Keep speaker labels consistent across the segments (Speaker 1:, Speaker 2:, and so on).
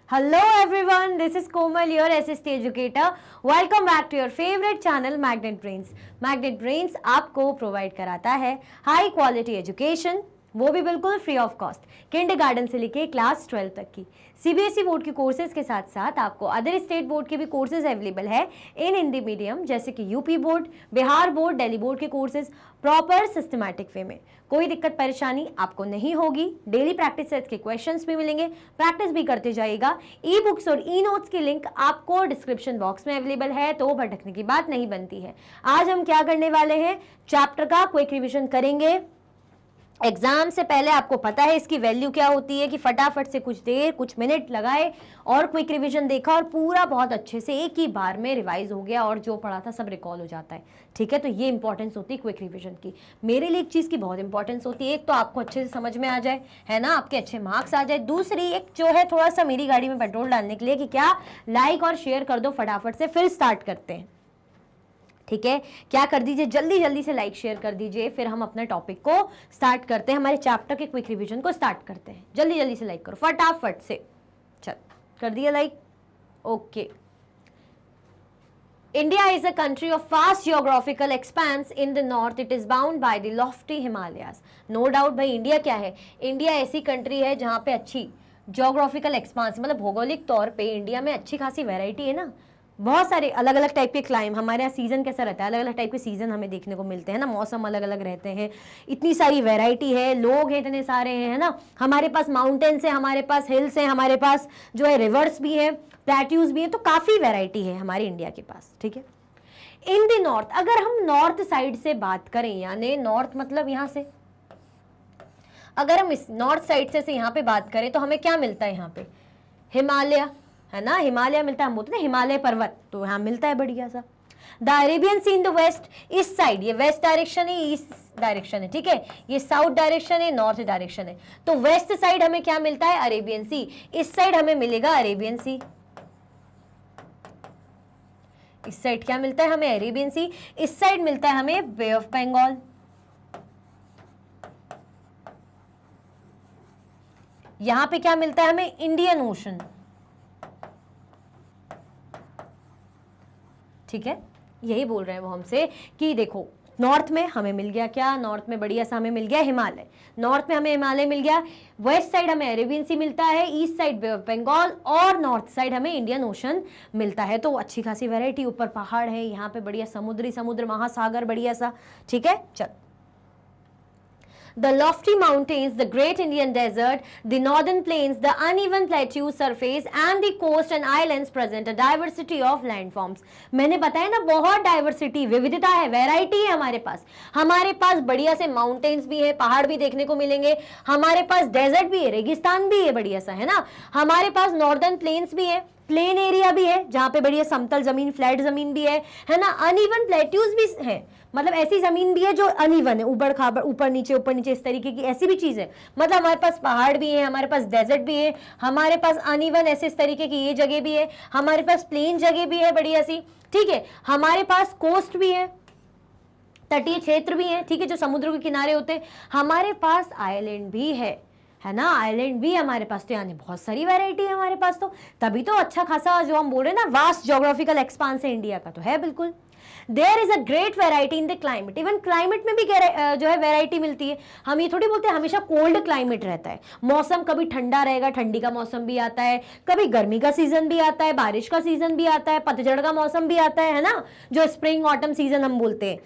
Speaker 1: Hello everyone, this is Komal, your SST educator. Welcome back to your favorite channel Magnet Brains. Magnet Brains आपको provide कराता है high quality education, वो भी बिल्कुल free of cost, kindergarten से लेके class 12 तक की सीबीएसई बोर्ड के कोर्सेज के साथ साथ आपको अदर स्टेट बोर्ड के भी कोर्सेज अवेलेबल है इन हिंदी मीडियम, जैसे कि UP board, Bihar board, Delhi board के कोर्सेज प्रॉपर सिस्टमैटिक वे में। कोई दिक्कत परेशानी आपको नहीं होगी। डेली प्रैक्टिस सेट्स के क्वेश्चंस भी मिलेंगे, प्रैक्टिस भी करते जाइएगा। ई बुक्स और ई नोट्स की लिंक आपको डिस्क्रिप्शन बॉक्स में अवेलेबल है, तो भटकने की बात नहीं बनती है। आज हम क्या करने वाले हैं, चैप्टर का क्विक रिविजन करेंगे। एग्जाम से पहले आपको पता है इसकी वैल्यू क्या होती है कि फटाफट से कुछ देर कुछ मिनट लगाए और क्विक रिवीजन देखा और पूरा बहुत अच्छे से एक ही बार में रिवाइज हो गया और जो पढ़ा था सब रिकॉल हो जाता है। ठीक है, तो ये इंपॉर्टेंस होती है क्विक रिवीजन की। मेरे लिए एक चीज़ की बहुत इंपॉर्टेंस होती है, एक तो आपको अच्छे से समझ में आ जाए, है ना, आपके अच्छे मार्क्स आ जाए। दूसरी एक जो है थोड़ा सा मेरी गाड़ी में पेट्रोल डालने के लिए कि क्या लाइक और शेयर कर दो फटाफट से, फिर स्टार्ट करते हैं। ठीक है, क्या कर दीजिए, जल्दी जल्दी से लाइक शेयर कर दीजिए, फिर हम अपने टॉपिक को स्टार्ट करते हैं, हमारे चैप्टर के क्विक रिवीजन को स्टार्ट करते हैं। जल्दी जल्दी से लाइक करो फटाफट से। चल कर दिया like, okay. India is a country of vast geographical expanse. In the north, it is bound by the lofty Himalayas. No doubt भाई इंडिया क्या है, इंडिया ऐसी कंट्री है जहाँ पे अच्छी जोग्राफिकल एक्सपांस, मतलब भौगोलिक तौर पे इंडिया में अच्छी खासी वैरायटी है ना। बहुत सारे अलग अलग टाइप के क्लाइम, हमारे यहाँ सीजन कैसा रहता है, अलग अलग टाइप के सीजन हमें देखने को मिलते हैं ना, मौसम अलग अलग रहते हैं, इतनी सारी वैरायटी है, लोग हैं इतने सारे हैं, है ना। हमारे पास माउंटेन्स है, हमारे पास हिल्स हैं, हमारे पास जो है रिवर्स भी है, प्लेट्यूज भी है, तो काफ़ी वैरायटी है हमारे इंडिया के पास। ठीक है, इन द नॉर्थ, अगर हम नॉर्थ साइड से बात करें, यानी नॉर्थ मतलब यहाँ से, अगर हम इस नॉर्थ साइड से यहाँ पे बात करें तो हमें क्या मिलता है, यहाँ पे हिमालय, है ना, हिमालय मिलता है। हम बोलते हैं हिमालय पर्वत, तो यहाँ मिलता है बढ़िया सा। The Arabian Sea in the west, इस साइड, ये वेस्ट डायरेक्शन है, ईस्ट डायरेक्शन है, ठीक है, ये साउथ डायरेक्शन है, नॉर्थ डायरेक्शन है। तो वेस्ट साइड हमें क्या मिलता है, अरेबियन सी, इस साइड हमें मिलेगा अरेबियन सी। इस साइड क्या मिलता है हमें, अरेबियन सी, इस साइड मिलता है हमें बे ऑफ बंगाल। यहां पे क्या मिलता है हमें, इंडियन ओशन। ठीक है, यही बोल रहे हैं वो हमसे कि देखो नॉर्थ में हमें मिल गया क्या, नॉर्थ में बढ़िया सा हमें मिल गया हिमालय, नॉर्थ में हमें हिमालय मिल गया, वेस्ट साइड हमें अरेबियन सी मिलता है, east side Bay of Bengal और नॉर्थ साइड हमें इंडियन ओशन मिलता है। तो अच्छी खासी वैरायटी, ऊपर पहाड़ है, यहाँ पे बढ़िया समुद्र महासागर बढ़िया सा। ठीक है, चल। The lofty mountains, the great Indian desert, the northern plains, the uneven plateau surface and the coast and islands present a diversity of landforms. मैंने बताया ना, बहुत डाइवर्सिटी, विविधता है, वैरायटी है हमारे पास। हमारे पास बढ़िया से माउंटेन्स भी है, पहाड़ भी देखने को मिलेंगे, हमारे पास डेजर्ट भी है, रेगिस्तान भी है बढ़िया सा, है ना, हमारे पास नॉर्दर्न प्लेन्स भी है, प्लेन एरिया भी है जहाँ पे बढ़िया समतल जमीन, फ्लैट जमीन भी है ना, अनइवन प्लेट्यूज भी है, मतलब ऐसी जमीन भी है जो अनइवन है, ऊबड़ खाबड़, ऊपर नीचे इस तरीके की ऐसी भी चीज है। मतलब हमारे पास पहाड़ भी है, हमारे पास डेजर्ट भी है, हमारे पास अनइवन ऐसे इस तरीके की ये जगह भी है, हमारे पास प्लेन जगह भी है बढ़िया सी। ठीक है, हमारे पास कोस्ट भी है, तटीय क्षेत्र भी है, ठीक है, जो समुद्र के किनारे होते हैं, हमारे पास आइलैंड भी है ना, आइलैंड भी हमारे पास। तो यानी बहुत सारी वैरायटी है हमारे पास, तो तभी तो अच्छा खासा जो हम बोल रहे हैं ना, वास्ट ज्योग्राफिकल एक्सपांस है इंडिया का, तो है बिल्कुल। There is a great variety in the climate, even climate में भी जो है वेराइटी मिलती है। हम ये थोड़ी बोलते हैं हमेशा कोल्ड क्लाइमेट रहता है, मौसम कभी ठंडा रहेगा, ठंडी का मौसम भी आता है, कभी गर्मी का सीजन भी आता है, बारिश का सीजन भी आता है, पतझड़ का मौसम भी आता है ना, जो स्प्रिंग ऑटम सीजन हम बोलते हैं,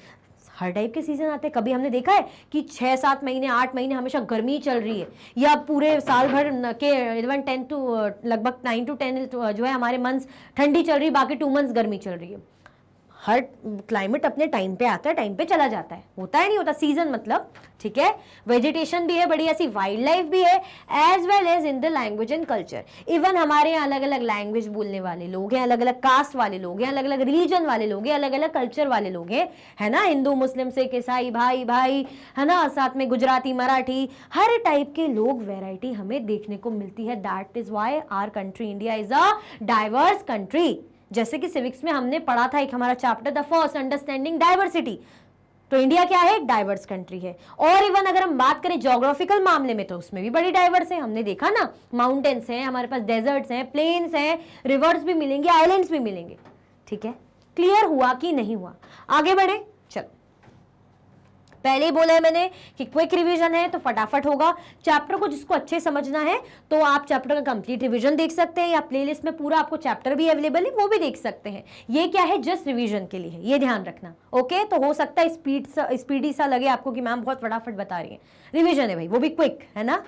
Speaker 1: हर टाइप के सीजन आते हैं। कभी हमने देखा है कि 6-7 महीने 8 महीने हमेशा गर्मी चल रही है, या पूरे साल भर के 11 10 टू लगभग 9 to 10 जो है हमारे मंथ्स ठंडी चल रही है, बाकी 2 मंथ्स गर्मी चल रही है। हर क्लाइमेट अपने टाइम पे आता है, टाइम पे चला जाता है, होता है नहीं होता, सीजन मतलब। ठीक है, वेजिटेशन भी है बढ़िया सी, वाइल्ड लाइफ भी है, as well as in the language and culture. Even हमारे यहाँ अलग अलग लैंग्वेज बोलने वाले लोग हैं, अलग अलग कास्ट वाले लोग हैं, अलग अलग रिलीजन वाले लोग हैं, अलग अलग कल्चर वाले लोग हैं, है ना, हिंदू मुस्लिम सिख ईसाई भाई भाई, है ना, साथ में गुजराती मराठी, हर टाइप के लोग, वैरायटी हमें देखने को मिलती है। That is why our country India is a diverse country. जैसे कि सिविक्स में हमने पढ़ा था एक हमारा chapter, the first understanding diversity, तो इंडिया क्या है, डाइवर्स कंट्री है। और इवन अगर हम बात करें ज्योग्राफिकल मामले में तो उसमें भी बड़ी डाइवर्स है। हमने देखा ना, माउंटेन्स हैं हमारे पास, डेजर्ट्स हैं, प्लेन्स हैं, रिवर्स भी मिलेंगे, आइलैंड्स भी मिलेंगे। ठीक है, क्लियर हुआ कि नहीं हुआ? आगे बढ़े, चलो। पहले ही बोला है मैंने कि क्विक रिवीजन है तो फटाफट होगा। चैप्टर को जिसको अच्छे समझना है तो आप चैप्टर का कंप्लीट रिवीजन देख सकते हैं, या प्लेलिस्ट में पूरा आपको चैप्टर भी अवेलेबल है, वो भी देख सकते हैं। ये क्या है, जस्ट रिवीजन के लिए है, ये ध्यान रखना। ओके, तो हो सकता है स्पीडी सा लगे आपको कि मैम बहुत फटाफट बता रही है, रिवीजन है भाई, वो भी क्विक है ना।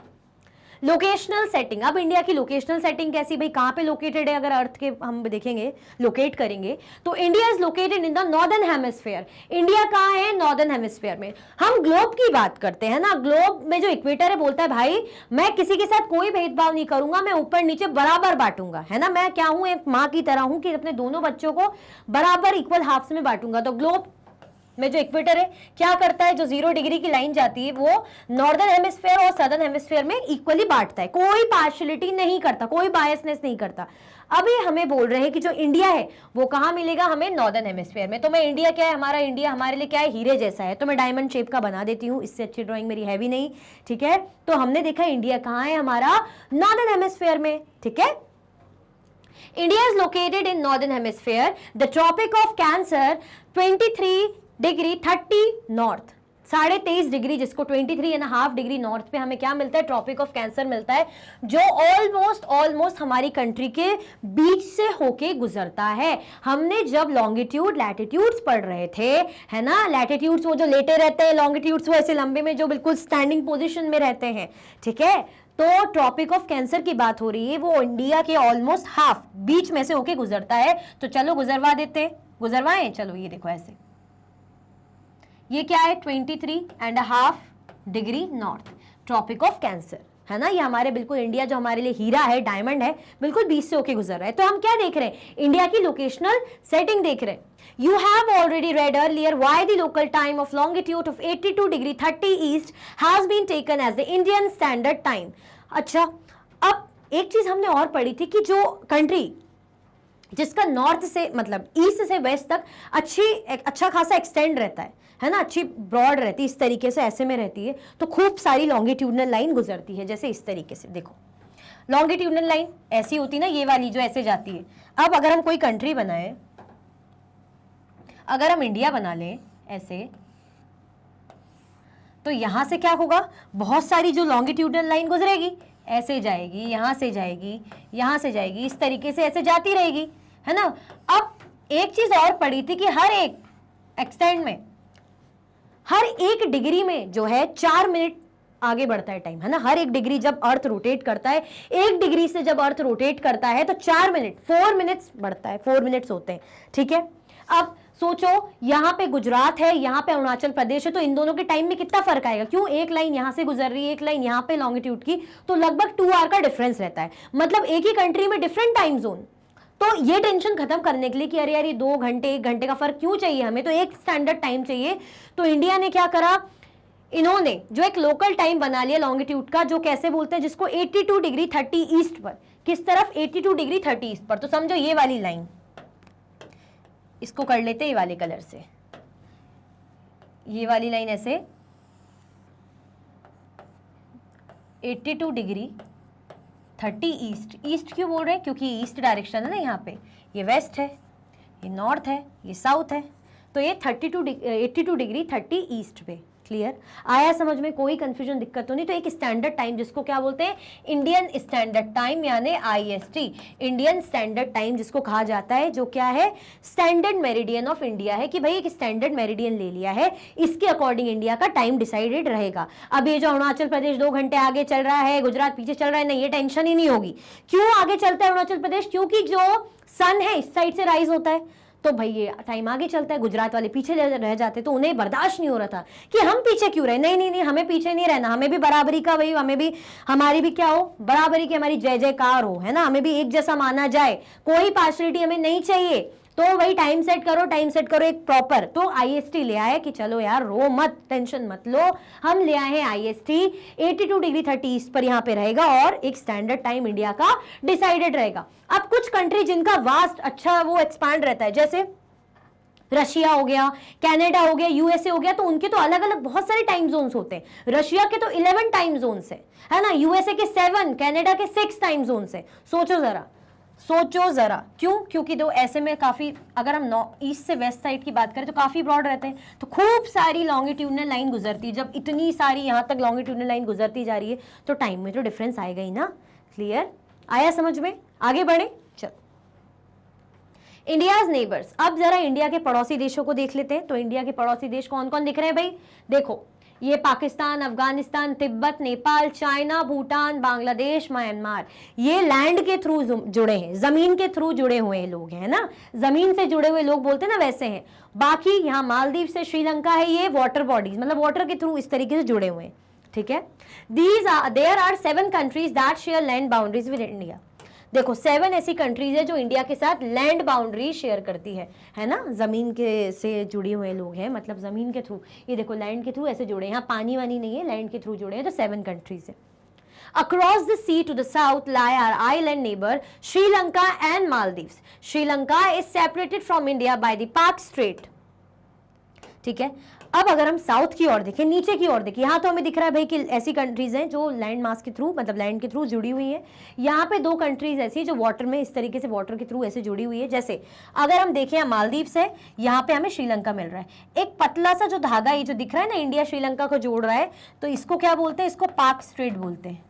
Speaker 1: लोकेशनल सेटिंग, अब इंडिया की लोकेशनल सेटिंग कैसी, भाई कहाँ पे लोकेटेड है, अगर अर्थ के हम देखेंगे लोकेट करेंगे तो India is located in the northern hemisphere. India कहाँ है, नॉर्दर्न हेमिस्फीयर में। हम ग्लोब की बात करते हैं ना, ग्लोब में जो इक्वेटर है बोलता है भाई मैं किसी के साथ कोई भेदभाव नहीं करूंगा, मैं ऊपर नीचे बराबर बांटूंगा, है ना। मैं क्या हूं, एक माँ की तरह हूं कि अपने दोनों बच्चों को बराबर इक्वल हाफ्स में बांटूंगा। तो ग्लोब में जो इक्वेटर है क्या करता है, जो 0 डिग्री की लाइन जाती है वो नॉर्दर्न हेमिस्फीयर और सदर्न हेमिस्फीयर में इक्वली बांटता है, कोई पार्शियलिटी नहीं करता, कोई बायसनेस नहीं करता। अभी हमें बोल रहे हैं कि जो इंडिया है वो कहां मिलेगा हमें, नॉर्दर्न हेमिस्फीयर में। तो मैं इंडिया क्या है, हमारा इंडिया हमारे लिए क्या है, हीरे जैसा है। तो मैं डायमंड शेप का बना देती हूँ, इससे अच्छी ड्राइंग मेरी है भी नहीं। ठीक है, तो हमने देखा इंडिया कहाँ है, हमारा नॉर्दर्न हेमिस्फीयर में। ठीक है, India is located in northern hemisphere. The Tropic of Cancer 23 degree 30 north, 23.5 degree, जिसको 23.5 डिग्री नॉर्थ पे हमें क्या मिलता है, ट्रॉपिक ऑफ कैंसर मिलता है, जो ऑलमोस्ट हमारी कंट्री के बीच से होके गुजरता है। हमने जब लॉन्गिट्यूड लैटिट्यूड्स पढ़ रहे थे, है ना, लैटिट्यूड्स वो जो लेटे रहते हैं, लॉन्गिट्यूड्स वो ऐसे लंबे में जो बिल्कुल स्टैंडिंग पोजिशन में रहते हैं। ठीक है, तो ट्रॉपिक ऑफ कैंसर की बात हो रही है, वो इंडिया के ऑलमोस्ट हाफ बीच में से होके गुजरता है। तो चलो गुजरवा देते, गुजरवाएं, चलो ये देखो ऐसे, ये क्या है 23.5 degree north, Tropic of Cancer, है ना। ये हमारे बिल्कुल इंडिया जो हमारे लिए हीरा है, डायमंड है, बिल्कुल बीच से होके गुजर रहा है। तो हम क्या देख रहे हैं, इंडिया की लोकेशनल सेटिंग देख रहे हैं। You have already read earlier why the local time of longitude of 82 degree 30 east has been taken as the Indian standard time. अच्छा, अब एक चीज हमने और पढ़ी थी कि जो कंट्री जिसका नॉर्थ से मतलब ईस्ट से वेस्ट तक अच्छा खासा एक्सटेंड रहता है ना, अच्छी ब्रॉड रहती है, इस तरीके से ऐसे में रहती है, तो खूब सारी लॉन्गिट्यूडनल लाइन गुजरती है, जैसे इस तरीके से। देखो लॉन्गिट्यूडनल लाइन ऐसी होती ना, ये वाली जो ऐसे जाती है। अब अगर हम कोई कंट्री बनाए, अगर हम इंडिया बना लें ऐसे, तो यहां से क्या होगा, बहुत सारी जो लॉन्गिट्यूडनल लाइन गुजरेगी, ऐसे जाएगी, यहां से जाएगी, यहां से जाएगी, इस तरीके से ऐसे जाती रहेगी, है ना। अब एक चीज और पढ़ी थी कि हर एक एक्सटेंड में, हर एक डिग्री में जो है 4 मिनट आगे बढ़ता है टाइम, है ना। हर एक डिग्री जब अर्थ रोटेट करता है, 1 डिग्री से जब अर्थ रोटेट करता है तो 4 मिनट 4 मिनट्स बढ़ता है, 4 मिनट्स होते हैं। ठीक है, अब सोचो यहाँ पे गुजरात है, यहाँ पे अरुणाचल प्रदेश है, तो इन दोनों के टाइम में कितना फर्क आएगा। क्यों, एक लाइन यहाँ से गुजर रही है, एक लाइन यहाँ पे लॉन्गिट्यूड की, तो लगभग 2 आवर का डिफरेंस रहता है। मतलब एक ही कंट्री में डिफरेंट टाइम जोन। तो ये टेंशन खत्म करने के लिए कि अरे यार ये 2 घंटे 1 घंटे का फर्क क्यों चाहिए हमें, तो एक स्टैंडर्ड टाइम चाहिए। तो इंडिया ने क्या करा, इन्होंने जो एक लोकल टाइम बना लिया लॉन्गिट्यूड का, जो कैसे बोलते हैं, जिसको 82 डिग्री 30 ईस्ट पर, किस तरफ 82 डिग्री 30 ईस्ट पर। तो समझो ये वाली लाइन, इसको कर लेते ये वाले कलर से, ये वाली लाइन ऐसे 82 डिग्री 30 ईस्ट। ईस्ट क्यों बोल रहे हैं, क्योंकि ईस्ट डायरेक्शन है ना, यहाँ पे ये वेस्ट है, ये नॉर्थ है, ये साउथ है, तो ये 82 डिग्री 30 ईस्ट पे। क्लियर आया समझ में, कोई कंफ्यूजन दिक्कत तो नहीं। तो एक स्टैंडर्ड टाइम जिसको क्या बोलते हैं, इंडियन स्टैंडर्ड टाइम यानी IST, इंडियन स्टैंडर्ड टाइम जिसको कहा जाता है, जो क्या है स्टैंडर्ड मेरिडियन ऑफ इंडिया है, कि भाई एक स्टैंडर्ड मेरिडियन ले लिया है, इसके अकॉर्डिंग इंडिया का टाइम डिसाइडेड रहेगा। अब ये जो अरुणाचल प्रदेश 2 घंटे आगे चल रहा है, गुजरात पीछे चल रहा है, नहीं ये टेंशन ही नहीं होगी। क्यों आगे चलता है अरुणाचल प्रदेश, क्योंकि जो सन है इस साइड से राइज होता है, तो भाई ये टाइम आगे चलता है, गुजरात वाले पीछे रह जाते, तो उन्हें बर्दाश्त नहीं हो रहा था कि हम पीछे क्यों रहे। नहीं नहीं नहीं, हमें पीछे नहीं रहना, हमें भी बराबरी का, भाई हमें भी, हमारी भी क्या हो, बराबरी की हमारी जय जयकार हो, है ना, हमें भी एक जैसा माना जाए, कोई पार्शलिटी हमें नहीं चाहिए। तो वही टाइम सेट करो एक प्रॉपर। तो IST ले आए कि चलो यार रो मत, टेंशन मत लो, हम ले आए हैं IST 82 डिग्री 30 ईस्ट पर यहाँ पे रहेगा, और एक स्टैंडर्ड टाइम इंडिया का डिसाइडेड रहेगा। अब कुछ कंट्री जिनका वास्ट अच्छा वो एक्सपांड रहता है, जैसे रशिया हो गया, कनाडा हो गया, यूएसए हो गया, तो उनके तो अलग अलग बहुत सारे टाइम जोन्स होते हैं। रशिया के तो 11 टाइम जोन्स है ना, यूएसए के 7, कनाडा के 6 टाइम जोन्स है। सोचो जरा, सोचो जरा, क्यों? क्योंकि दो ऐसे में काफी, अगर हम ईस्ट से वेस्ट साइड की बात करें तो काफी ब्रॉड रहते हैं, तो खूब सारी लॉन्गिट्यूडनल लाइन गुजरती है। जब इतनी सारी यहां तक लॉन्गिट्यूडनल लाइन गुजरती जा रही है तो टाइम में तो डिफरेंस आएगा ही ना। क्लियर? आया समझ में? आगे बढ़े, चलो। इंडियाज नेबर्स, अब जरा इंडिया के पड़ोसी देशों को देख लेते हैं। तो इंडिया के पड़ोसी देश कौन कौन दिख रहे हैं भाई? देखो, ये पाकिस्तान, अफगानिस्तान, तिब्बत, नेपाल, चाइना, भूटान, बांग्लादेश, म्यांमार, ये लैंड के थ्रू जुड़े हैं, जमीन के थ्रू जुड़े हुए लोग हैं ना, जमीन से जुड़े हुए लोग बोलते हैं ना, वैसे हैं। बाकी यहाँ मालदीव से श्रीलंका है, ये वाटर बॉडीज, मतलब वाटर के थ्रू इस तरीके से जुड़े हुए हैं। ठीक है, there are 7 countries that share land boundaries with India. देखो 7 ऐसी कंट्रीज है जो इंडिया के साथ लैंड बाउंड्री शेयर करती है ना, जमीन के से जुड़े हुए लोग हैं, मतलब जमीन के थ्रू, ये देखो लैंड के थ्रू ऐसे जुड़े हैं, यहाँ पानी वानी नहीं है, लैंड के थ्रू जुड़े हैं, तो 7 कंट्रीज है। Across the sea to the south lie our island neighbor Sri Lanka and Maldives. Sri Lanka is separated from India by the Pak Strait. ठीक है, अब अगर हम साउथ की ओर देखें, नीचे की ओर देखें, यहाँ तो हमें दिख रहा है भाई कि ऐसी कंट्रीज हैं जो लैंड मास के थ्रू, मतलब लैंड के थ्रू जुड़ी हुई है। यहाँ पे 2 कंट्रीज ऐसी जो वाटर में इस तरीके से वाटर के थ्रू ऐसे जुड़ी हुई है। जैसे अगर हम देखें यहाँ मालदीव से, यहाँ पे हमें श्रीलंका मिल रहा है। एक पतला सा जो धागा ये जो दिख रहा है ना, इंडिया श्रीलंका को जोड़ रहा है, तो इसको क्या बोलते हैं? इसको पाक स्ट्रेट बोलते हैं।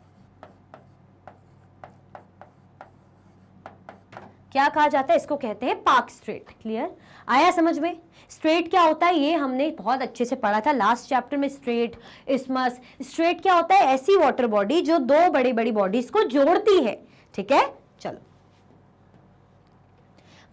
Speaker 1: क्या कहा जाता है? इसको कहते हैं पाक स्ट्रेट। क्लियर? आया समझ में? स्ट्रेट क्या होता है ये हमने बहुत अच्छे से पढ़ा था लास्ट चैप्टर में। स्ट्रेट, इस्मस, स्ट्रेट क्या होता है? ऐसी वाटर बॉडी जो 2 बड़ी बड़ी बॉडीज को जोड़ती है। ठीक है, चलो।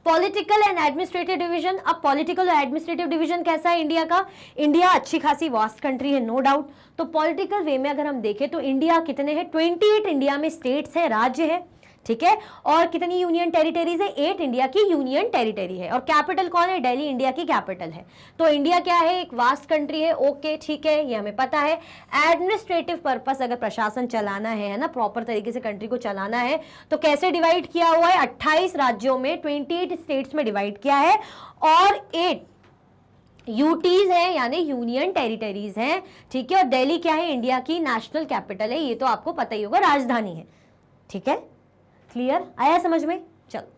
Speaker 1: Political and administrative division. अब पॉलिटिकल और एडमिनिस्ट्रेटिव डिवीजन कैसा है इंडिया का? इंडिया अच्छी खासी वास्ट कंट्री है, नो डाउट। तो पॉलिटिकल वे में अगर हम देखें तो इंडिया कितने हैं? 28 इंडिया में स्टेट्स है, राज्य है। ठीक है, और कितनी यूनियन टेरिटरीज है? 8 इंडिया की यूनियन टेरिटरी है। और कैपिटल कौन है? दिल्ली इंडिया की कैपिटल है। तो इंडिया क्या है? एक वास्ट कंट्री है। ओके, ठीक है, ये हमें पता है। एडमिनिस्ट्रेटिव पर्पस, अगर प्रशासन चलाना है ना, प्रॉपर तरीके से कंट्री को चलाना है, तो कैसे डिवाइड किया हुआ है? 28 राज्यों में, 28 स्टेट्स में डिवाइड किया है, और 8 यूटीज है, यानी यूनियन टेरिटरीज हैं। ठीक है, और दिल्ली क्या है? इंडिया की नेशनल कैपिटल है, ये तो आपको पता ही होगा, राजधानी है। ठीक है, क्लियर? आया समझ में? चलो।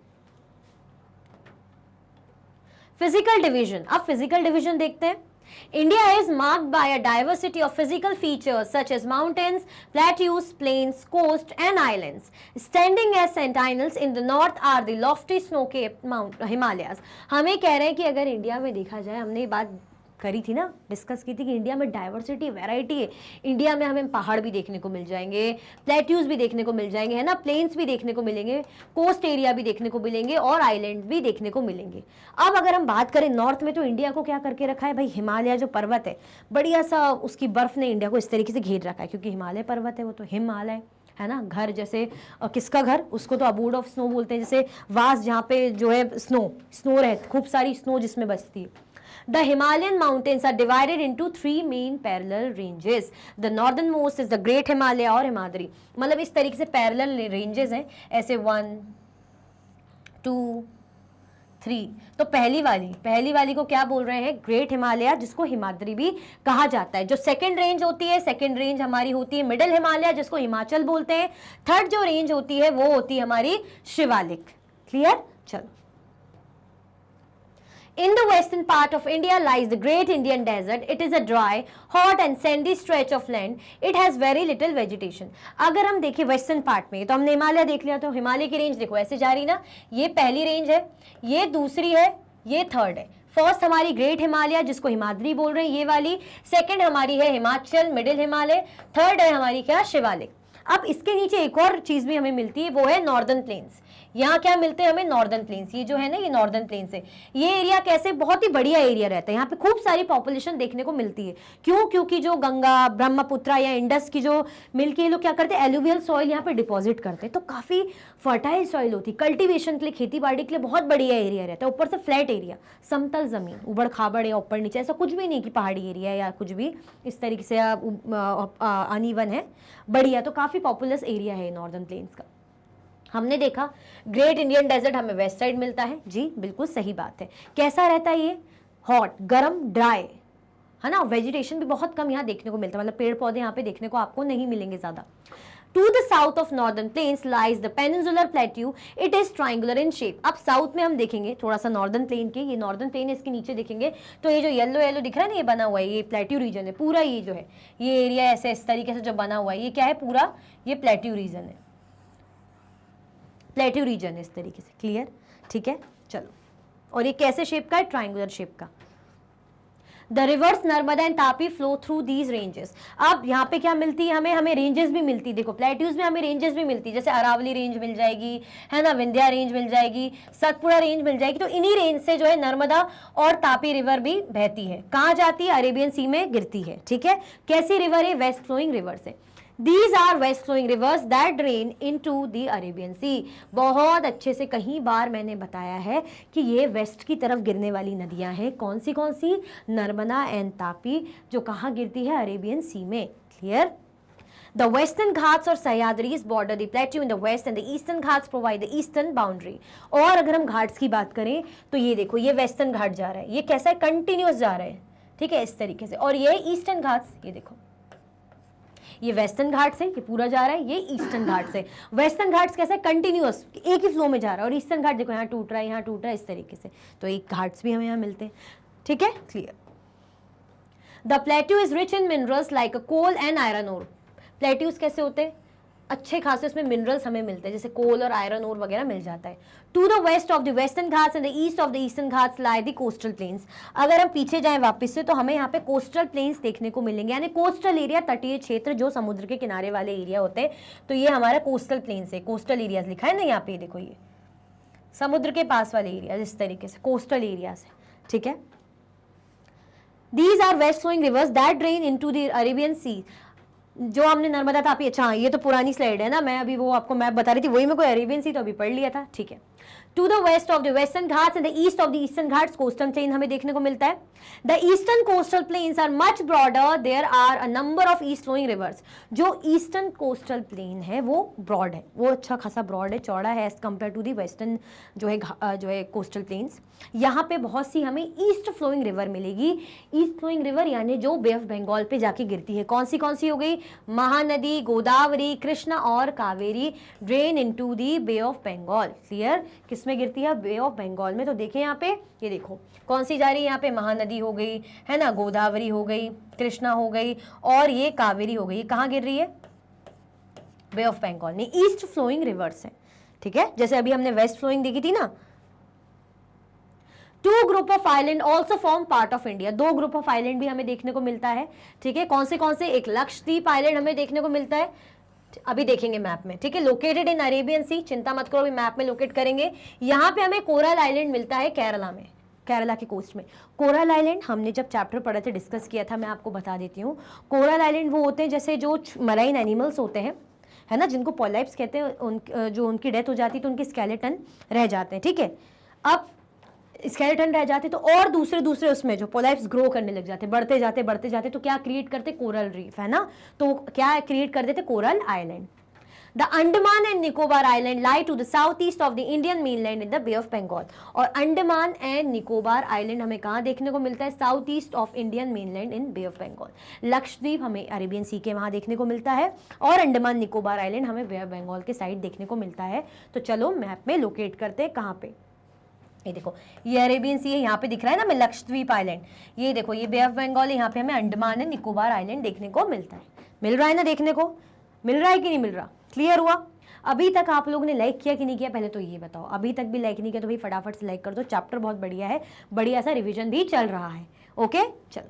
Speaker 1: Physical division. अब फिजिकल डिवीजन देखते हैं। India is marked by a diversity of physical features such as mountains, plateaus, plains, coast and islands. Standing as sentinels in the north are the lofty snow cap mount Himalayas. हमें कह रहे हैं कि अगर India में देखा जाए, हमने ये बात करी थी ना, डिस्कस की थी कि इंडिया में डाइवर्सिटी, वैरायटी है। इंडिया में हमें पहाड़ भी देखने को मिल जाएंगे, प्लेट्यूज भी देखने को मिल जाएंगे, है ना, प्लेन्स भी देखने को मिलेंगे, कोस्ट एरिया भी देखने को मिलेंगे, और आइलैंड भी देखने को मिलेंगे। अब अगर हम बात करें नॉर्थ में, तो इंडिया को क्या करके रखा है भाई? हिमालय जो पर्वत है, बढ़िया सा उसकी बर्फ ने इंडिया को इस तरीके से घेर रखा है, क्योंकि हिमालय पर्वत है, वो तो हिमालय है ना। घर जैसे किसका घर? उसको तो अबोर्ड ऑफ स्नो बोलते हैं, जैसे वास जहाँ पे जो है स्नो रहती, खूब सारी स्नो जिसमें बसती है। The Himalayan mountains are divided into 3 main parallel ranges. The northernmost is the Great Himalaya और हिमाद्री। मतलब इस तरीके से पैरेलल रेंजेस हैं, ऐसे 1, 2, 3। तो पहली वाली को क्या बोल रहे हैं? ग्रेट हिमालय, जिसको हिमाद्री भी कहा जाता है। जो सेकंड रेंज होती है, सेकंड रेंज हमारी होती है मिडिल हिमालय, जिसको हिमाचल बोलते हैं। थर्ड जो रेंज होती है वो होती है हमारी शिवालिक। क्लियर? चलो। In the western part of India lies the Great Indian Desert. It is a dry, hot and sandy stretch of land. It has very little vegetation. अगर हम देखें वेस्टर्न पार्ट में, तो हमने हिमालय देख लिया, तो हिमालय की रेंज देखो ऐसे जा रही ना, ये पहली रेंज है, ये दूसरी है, ये थर्ड है। फर्स्ट हमारी ग्रेट हिमालय, जिसको हिमाद्री बोल रहे हैं, ये वाली। सेकंड हमारी है हिमाचल, मिडिल हिमालय। थर्ड है हमारी क्या? शिवालिक। अब इसके नीचे एक और चीज भी हमें मिलती है, वो है नॉर्दर्न प्लेन्स। यहाँ क्या मिलते हैं हमें? Northern plains. ये जो है ना, ये नॉर्दर्न प्लेन्स है। ये एरिया कैसे? बहुत ही बढ़िया एरिया रहता है, यहाँ पे खूब सारी पॉपुलेशन देखने को मिलती है। क्यों? क्योंकि जो गंगा, ब्रह्मपुत्र या इंडस की जो मिलके, ये लोग क्या करते हैं? एलुवियल सॉइल यहाँ पे डिपॉजिट करते हैं, तो काफी फर्टाइल सॉइल होती है कल्टीवेशन के लिए, खेती बाड़ी के लिए बहुत बढ़िया एरिया रहता है। ऊपर से फ्लैट एरिया, समतल जमीन, उबड़ खाबड़ या ऊपर नीचे ऐसा कुछ भी नहीं कि पहाड़ी एरिया या कुछ भी इस तरीके से अनइवन है, बढ़िया। तो काफी पॉपुलस एरिया है नॉर्दर्न प्लेन्स का। हमने देखा ग्रेट इंडियन डेजर्ट हमें वेस्ट साइड मिलता है, जी बिल्कुल सही बात है। कैसा रहता है ये? हॉट, गर्म, ड्राई, है ना। वेजिटेशन भी बहुत कम यहाँ देखने को मिलता है, मतलब पेड़ पौधे यहाँ पे देखने को आपको नहीं मिलेंगे ज्यादा। To the south of northern plains lies the peninsular plateau. It is triangular in shape. अब साउथ में हम देखेंगे थोड़ा सा नॉर्दर्न प्लेन के, ये नॉर्दर्न प्लेन है, इसके नीचे देखेंगे तो ये जो येलो येलो दिख रहा है ना, ये बना हुआ है, ये प्लेट्यू रीजन है पूरा। ये जो है ये एरिया ऐसे इस तरीके से जो बना हुआ है, ये क्या है पूरा, ये प्लेट्यू रीजन है, प्लेट्यू रीजन है इस तरीके से। क्लियर, ठीक है, चलो। और ये कैसे शेप का है, ट्राइंगुलर शेप का। The reverse Narmada and Tapi flow through these ranges. अब यहाँ पे क्या मिलती है हमें रेंजेस भी मिलती है। देखो प्लेट्यूज में हमें रेंजेस भी मिलती है, जैसे अरावली रेंज मिल जाएगी, है ना, विंध्या रेंज मिल जाएगी, सतपुड़ा रेंज मिल जाएगी। तो इन्हीं रेंज से जो है नर्मदा और तापी रिवर भी बहती है। कहाँ जाती है, अरेबियन सी में गिरती है, ठीक है। कैसी रिवर है, वेस्ट फ्लोइंग रिवर से। These are west flowing rivers that drain into the Arabian Sea। बहुत अच्छे से कहीं बार मैंने बताया है कि ये वेस्ट की तरफ गिरने वाली नदियां हैं। कौन सी, नर्मदा एंड तापी, जो कहाँ गिरती है, अरेबियन सी में। क्लियर। The western Ghats और Sahyadris border the plateau in the west and the eastern Ghats provide the eastern boundary। और अगर हम घाट्स की बात करें तो ये देखो, ये वेस्टर्न घाट जा रहा है, ये कैसा है, कंटिन्यूस जा रहा है, ठीक है, इस तरीके से। और ये ईस्टर्न घाट्स, ये देखो, ये वेस्टर्न घाट से ये पूरा जा रहा है, ये ईस्टर्न घाट से। वेस्टर्न घाट्स कैसे, कंटिन्यूअस एक ही फ्लो में जा रहा है, और ईस्टर्न घाट देखो यहाँ टूट रहा है, यहाँ टूट रहा है, इस तरीके से। तो एक घाट्स भी हमें यहाँ मिलते हैं, ठीक है, clear. The plateau is rich in minerals like coal and iron ore. Plateaus कैसे होते हैं, अच्छे खासे उसमें मिनरल्स हमें मिलते हैं, जैसे कोल और आयरन ओर वगैरह मिल जाता है। To the west of the Western Ghats and the east of the Eastern Ghats lie the coastal plains. अगर हम पीछे जाएं वापस से तो हमें यहाँ पे कोस्टल प्लेन्स देखने को मिलेंगे, यानी कोस्टल एरिया, तटीय क्षेत्र जो समुद्र के किनारे वाले एरिया होते हैं। तो ये हमारा कोस्टल प्लेन्स है, कोस्टल एरियाज लिखा है ना यहाँ पे, देखो ये समुद्र के पास वाले एरिया, इस तरीके से कोस्टल एरियाज है, ठीक है। These are west flowing rivers that drain into the Arabian sea. जो हमने नर्मदा तापी, अच्छा ये तो पुरानी स्लाइड है ना, मैं अभी वो आपको मैप बता रही थी, वही मैं कोई अरेबियन सी तो अभी पढ़ लिया था, ठीक है। To the west of the Western Ghats and the east of the Eastern Ghats coastal plain हमें देखने को मिलता है। The eastern coastal plains are much broader, there are a number of east flowing rivers. जो ईस्टर्न कोस्टल प्लेन है वो broad है, वो अच्छा खासा ब्रॉड है, चौड़ा है as compare to the western जो है कोस्टल प्लेन्स। यहाँ पे बहुत सी हमें ईस्ट फ्लोइंग रिवर मिलेगी। ईस्ट फ्लोइंग रिवर यानी जो बे ऑफ बंगाल पे जाके गिरती है। कौन सी हो गई, महानदी, गोदावरी, कृष्णा और Kaveri drain into the Bay of Bengal. Clear, किसमें गिरती है, बे ऑफ बंगाल में। तो देखें यहाँ पे, ये देखो कौन सी जा रही है, यहाँ पे महानदी हो गई, है ना, गोदावरी हो गई, कृष्णा हो गई और ये कावेरी हो गई। ये कहाँ गिर रही है, बे ऑफ बंगाल में। ईस्ट फ्लोइंग रिवर्स है, ठीक है, जैसे अभी हमने वेस्ट फ्लोइंग देखी थी ना। Two group of island also form part of India. दो ग्रुप ऑफ आइलैंड भी हमें देखने को मिलता है, ठीक है। कौन से, एक लक्षद्वीप आइलैंड हमें देखने को मिलता है, अभी देखेंगे मैप में, ठीक है। लोकेटेड इन अरेबियन सी, चिंता मत करो, अभी मैप में लोकेट करेंगे। यहाँ पे हमें कोरल आइलैंड मिलता है केरला में, केरला के कोस्ट में। कोरल आइलैंड हमने जब चैप्टर पढ़े थे, डिस्कस किया था, मैं आपको बता देती हूँ। कोरल आइलैंड वो होते हैं जैसे जो मराइन एनिमल्स होते हैं, है ना, जिनको पॉलाइप्स कहते हैं, जो उनकी डेथ हो जाती है तो उनके स्केलेटन रह जाते हैं, ठीक है। अब स्केलेटन रह जाते तो और दूसरे उसमें जो पोलाइप्स ग्रो करने लग जाते, बढ़ते जाते तो क्या क्रिएट करते, कोरल रीफ, है ना। तो क्या क्रिएट कर देते, coral island. The Andaman and Nicobar island lie to the south east of the Indian mainland in the Bay of Bengal. और अंडमान एंड निकोबार आइलैंड हमें कहाँ देखने को मिलता है, south east of Indian mainland in Bay of Bengal. Lakshadweep हमें अरेबियन सी के वहाँ देखने को मिलता है, और अंडमान निकोबार आइलैंड हमें बे ऑफ बंगाल के साइड देखने को मिलता है। तो चलो मैप में लोकेट करते हैं, कहाँ पे, ये देखो ये अरेबियन सी है, यहाँ पे दिख रहा है ना हमें लक्षद्वीप आइलैंड। ये देखो ये बे ऑफ बंगाल है, यहाँ पे हमें अंडमान एंड निकोबार आइलैंड देखने को मिलता है। मिल रहा है ना, देखने को मिल रहा है कि नहीं मिल रहा, क्लियर हुआ। अभी तक आप लोगों ने लाइक किया कि नहीं किया, पहले तो ये बताओ। अभी तक भी लाइक नहीं किया तो भाई फटाफट से लाइक कर दो, चैप्टर बहुत बढ़िया है, बढ़िया सा रिविजन भी चल रहा है, ओके। चलो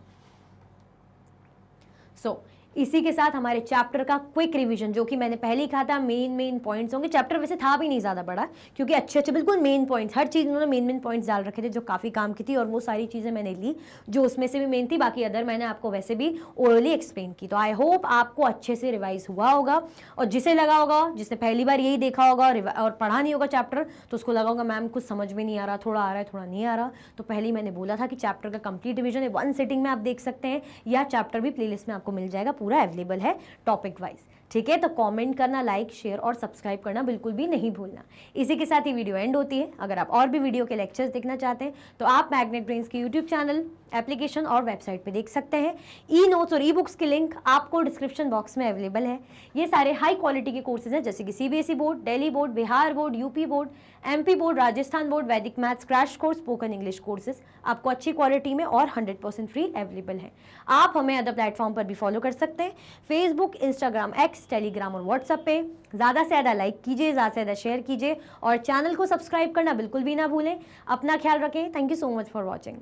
Speaker 1: सो इसी के साथ हमारे चैप्टर का क्विक रिवीजन, जो कि मैंने पहले ही कहा था मेन पॉइंट्स होंगे। चैप्टर वैसे था भी नहीं ज़्यादा बड़ा, क्योंकि अच्छे बिल्कुल मेन पॉइंट्स, हर चीज़ उन्होंने मेन पॉइंट्स डाल रखे थे जो काफ़ी काम की थी, और वो सारी चीज़ें मैंने ली जो उसमें से भी मेन थी, बाकी अदर मैंने आपको वैसे भी ओरली एक्सप्लेन की। तो आई होप आपको अच्छे से रिवाइज हुआ होगा, और जिसे लगा होगा, जिसने पहली बार यही देखा होगा और पढ़ा नहीं होगा चैप्टर, तो उसको लगा होगा मैम कुछ समझ में नहीं आ रहा, थोड़ा आ रहा है थोड़ा नहीं आ रहा। तो पहले ही मैंने बोला था कि चैप्टर का कंप्लीट रिविजन है, वन सिटिंग में आप देख सकते हैं, या चैप्टर भी प्लेलिस्ट में आपको मिल जाएगा, पूरा अवेलेबल है टॉपिक वाइज। ठीक है, तो कमेंट करना, लाइक, शेयर और सब्सक्राइब करना बिल्कुल भी नहीं भूलना। इसी के साथ ही वीडियो एंड होती है। अगर आप और भी वीडियो के लेक्चर्स देखना चाहते हैं तो आप मैग्नेट ब्रेन्स के यूट्यूब चैनल, एप्लीकेशन और वेबसाइट पे देख सकते हैं। ई नोट्स और ई बुक्स की लिंक आपको डिस्क्रिप्शन बॉक्स में अवेलेबल है। ये सारे हाई क्वालिटी के कोर्सेज हैं, जैसे कि CBSE board, Delhi board, Bihar board, UP board, MP board, Rajasthan board, Vedic maths crash course, spoken English courses आपको अच्छी क्वालिटी में और 100% फ्री अवेलेबल है। आप हमें अदर प्लेटफॉर्म पर भी फॉलो कर सकते हैं, फेसबुक, इंस्टाग्राम, एक्स, टेलीग्राम और व्हाट्सएप पे। ज़्यादा से ज़्यादा लाइक कीजिए, ज़्यादा से ज़्यादा शेयर कीजिए और चैनल को सब्सक्राइब करना बिल्कुल भी ना भूलें। अपना ख्याल रखें। Thank you so much for watching.